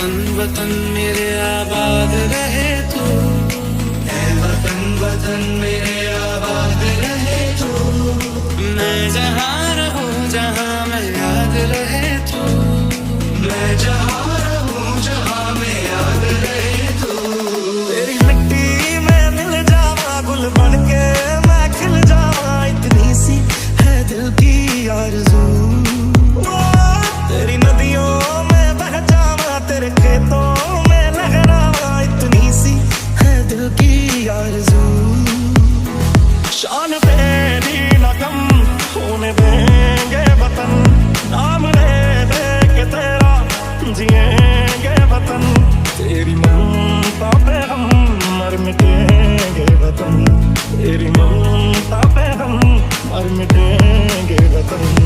वतन वतन मेरे आबाद रहे तू, ऐ वतन वतन मेरे आबाद रहे तू। मैं जहाँ रहूं जहाँ मैं याद रहे तू, मैं जहाँ रहूं जहाँ मैं याद रहे तू। तेरी मिट्टी में मिल जावा गुल बनके मैं खिल जावा, इतनी सी है दिल की आरज़ू। तेरी नदियों में बह जावा, तेरे खेतों में लहरावा, इतनी सी है दिल की आरज़ू। शान तेरी न कम होने देंगे वतन, नाम ले दे के तेरा जिएंगे वतन। तेरी ममता पे हम मर मिटेंगे वतन, तेरी ममता पे हम मर मिटेंगे वतन।